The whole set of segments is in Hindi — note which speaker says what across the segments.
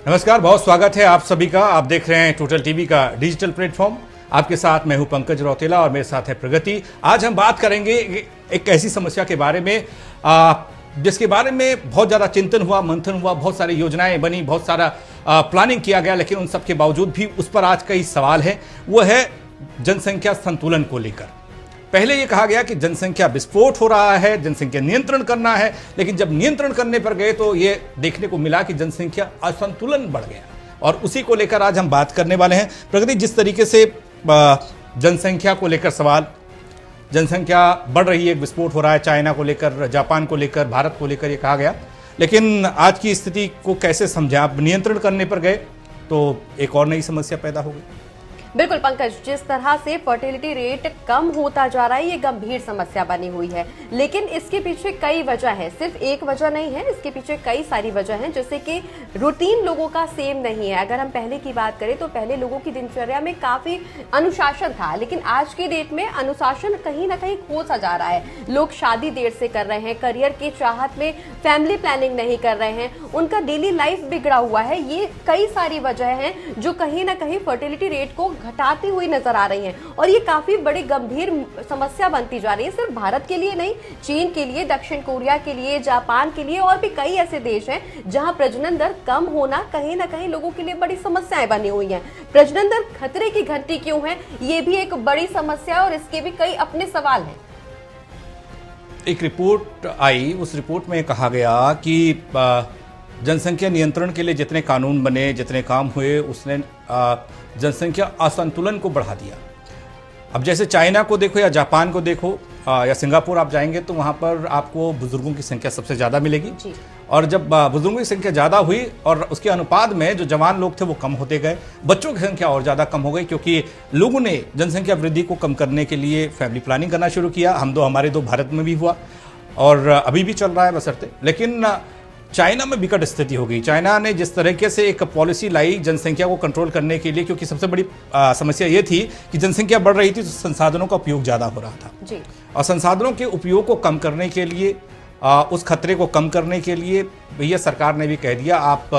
Speaker 1: नमस्कार, बहुत स्वागत है आप सभी का। आप देख रहे हैं टोटल टीवी का डिजिटल प्लेटफॉर्म। आपके साथ मैं हूं पंकज रौतेला और मेरे साथ है प्रगति। आज हम बात करेंगे एक ऐसी समस्या के बारे में जिसके बारे में बहुत ज़्यादा चिंतन हुआ, मंथन हुआ, बहुत सारी योजनाएं बनी, बहुत सारा प्लानिंग किया गया, लेकिन उन सब के बावजूद भी उस पर आज कई सवाल हैं। वो है जनसंख्या संतुलन को लेकर। पहले ये कहा गया कि जनसंख्या विस्फोट हो रहा है, जनसंख्या नियंत्रण करना है, लेकिन जब नियंत्रण करने पर गए तो ये देखने को मिला कि जनसंख्या असंतुलन बढ़ गया, और उसी को लेकर आज हम बात करने वाले हैं। प्रगति, जिस तरीके से जनसंख्या को लेकर सवाल, जनसंख्या बढ़ रही है, विस्फोट हो रहा है, चाइना को लेकर, जापान को लेकर, भारत को लेकर ये कहा गया, लेकिन आज की स्थिति को कैसे समझा? आप नियंत्रण करने पर गए तो एक और नई समस्या पैदा हो गई।
Speaker 2: बिल्कुल पंकज, जिस तरह से फर्टिलिटी रेट कम होता जा रहा है ये गंभीर समस्या बनी हुई है, लेकिन इसके पीछे कई वजह है, सिर्फ एक वजह नहीं है, इसके पीछे कई सारी वजह हैं। जैसे कि रूटीन लोगों का सेम नहीं है। अगर हम पहले की बात करें तो पहले लोगों की दिनचर्या में काफी अनुशासन था, लेकिन आज की डेट में अनुशासन कहीं ना कहीं खोसा जा रहा है। लोग शादी देर से कर रहे हैं, करियर की चाहत में फैमिली प्लानिंग नहीं कर रहे हैं, उनका डेली लाइफ बिगड़ा हुआ है। ये कई सारी वजह हैं जो कहीं ना कहीं फर्टिलिटी रेट को घटाती हुई नजर आ रही हैं, और ये काफी बड़ी गंभीर समस्या बनती जा रही है। सिर्फ भारत के लिए नहीं, चीन के लिए, दक्षिण कोरिया के लिए, जापान के लिए, और भी कई ऐसे देश हैं जहां प्रजनन दर कम होना कहीं ना कहीं लोगों के लिए बड़ी समस्याएं बनी हुई हैं। प्रजनन दर खतरे की घंटी क्यों है, ये भी एक बड़ी समस्या, और इसके भी कई अपने सवाल हैं।
Speaker 1: एक रिपोर्ट आई, उस रिपोर्ट में कहा गया कि जनसंख्या नियंत्रण के लिए जितने कानून बने, जितने काम हुए, उसने जनसंख्या असंतुलन को बढ़ा दिया। अब जैसे चाइना को देखो या जापान को देखो या सिंगापुर आप जाएंगे तो वहाँ पर आपको बुजुर्गों की संख्या सबसे ज़्यादा मिलेगी जी। और जब बुजुर्गों की संख्या ज़्यादा हुई और उसके अनुपात में जो जवान लोग थे वो कम होते गए, बच्चों की संख्या और ज़्यादा कम हो गई, क्योंकि लोगों ने जनसंख्या वृद्धि को कम करने के लिए फैमिली प्लानिंग करना शुरू किया। हमारे दो भारत में भी हुआ और अभी भी चल रहा है बशर्ते। लेकिन चाइना में विकट स्थिति हो गई। चाइना ने जिस तरीके से एक पॉलिसी लाई जनसंख्या को कंट्रोल करने के लिए, क्योंकि सबसे बड़ी समस्या ये थी कि जनसंख्या बढ़ रही थी तो संसाधनों का उपयोग ज़्यादा हो रहा था जी। और संसाधनों के उपयोग को कम करने के लिए, उस खतरे को कम करने के लिए भैया सरकार ने भी कह दिया आप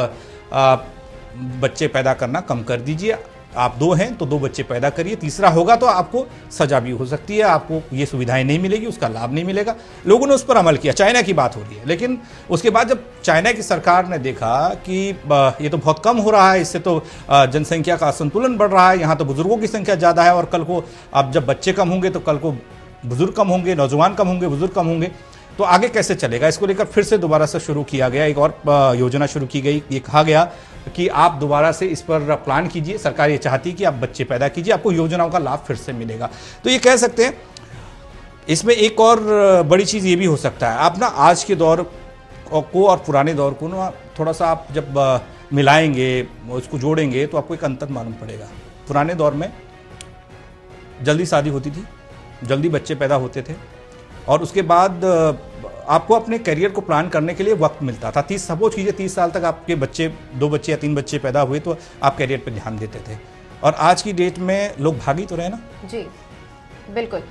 Speaker 1: बच्चे पैदा करना कम कर दीजिए। आप दो हैं तो दो बच्चे पैदा करिए, तीसरा होगा तो आपको सजा भी हो सकती है, आपको ये सुविधाएं नहीं मिलेगी, उसका लाभ नहीं मिलेगा। लोगों ने उस पर अमल किया। चाइना की बात हो रही है, लेकिन उसके बाद जब चाइना की सरकार ने देखा कि ये तो बहुत कम हो रहा है, इससे तो जनसंख्या का असंतुलन बढ़ रहा है, यहाँ तो बुजुर्गों की संख्या ज़्यादा है, और कल को अब जब बच्चे कम होंगे तो कल को बुजुर्ग कम होंगे, नौजवान कम होंगे, बुजुर्ग कम होंगे, तो आगे कैसे चलेगा? इसको लेकर फिर से दोबारा से शुरू किया गया, एक और योजना शुरू की गई। ये कहा गया कि आप दोबारा से इस पर प्लान कीजिए। सरकार ये चाहती कि आप बच्चे पैदा कीजिए, आपको योजनाओं का लाभ फिर से मिलेगा। तो ये कह सकते हैं इसमें एक और बड़ी चीज़ ये भी हो सकता है, आप ना आज के दौर को और पुराने दौर को ना थोड़ा सा आप जब मिलाएंगे, उसको जोड़ेंगे, तो आपको एक अंतर मालूम पड़ेगा। पुराने दौर में जल्दी शादी होती थी, जल्दी बच्चे पैदा होते थे, और उसके बाद आपको अपने करियर को प्लान करने के लिए वक्त मिलता था। सपोज कीजिए 30 साल तक आपके बच्चे, 2 बच्चे या 3 बच्चे पैदा हुए तो आप करियर पर ध्यान देते थे। और आज की डेट में लोग भागी तो रहे ना
Speaker 2: जी। बिल्कुल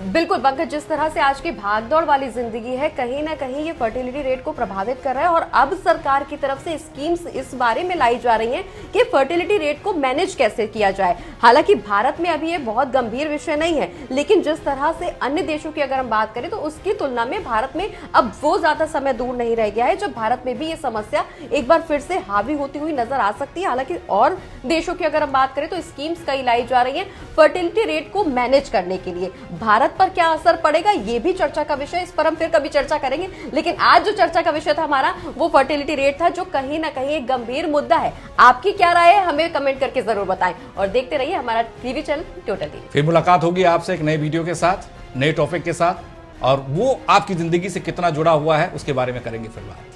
Speaker 2: बिल्कुल पंकज, जिस तरह से आज की भागदौड़ वाली जिंदगी है, कहीं ना कहीं ये फर्टिलिटी रेट को प्रभावित कर रहा है, और अब सरकार की तरफ से स्कीम्स इस बारे में लाई जा रही हैं कि फर्टिलिटी रेट को मैनेज कैसे किया जाए। हालांकि भारत में अभी ये बहुत गंभीर विषय नहीं है, लेकिन जिस तरह से अन्य देशों की अगर हम बात करें तो उसकी तुलना में भारत में अब वो ज्यादा समय दूर नहीं रह गया है जब भारत में भी ये समस्या एक बार फिर से हावी होती हुई नजर आ सकती है। हालांकि और देशों की अगर हम बात करें तो स्कीम्स कई लाई जा रही है फर्टिलिटी रेट को मैनेज करने के लिए। भारत पर क्या असर पड़ेगा ये भी चर्चा का विषय, इस पर हम फिर कभी चर्चा करेंगे, लेकिन आज जो चर्चा का विषय था हमारा वो फर्टिलिटी रेट था, जो कहीं ना कहीं एक गंभीर मुद्दा है। आपकी क्या राय है हमें कमेंट करके जरूर बताएं, और देखते रहिए हमारा टीवी चैनल टोटल टीवी।
Speaker 1: फिर मुलाकात होगी आपसे एक नए वीडियो के साथ, नए टॉपिक के साथ, और वो आपकी जिंदगी से कितना जुड़ा हुआ है उसके बारे में करेंगे फिर बात।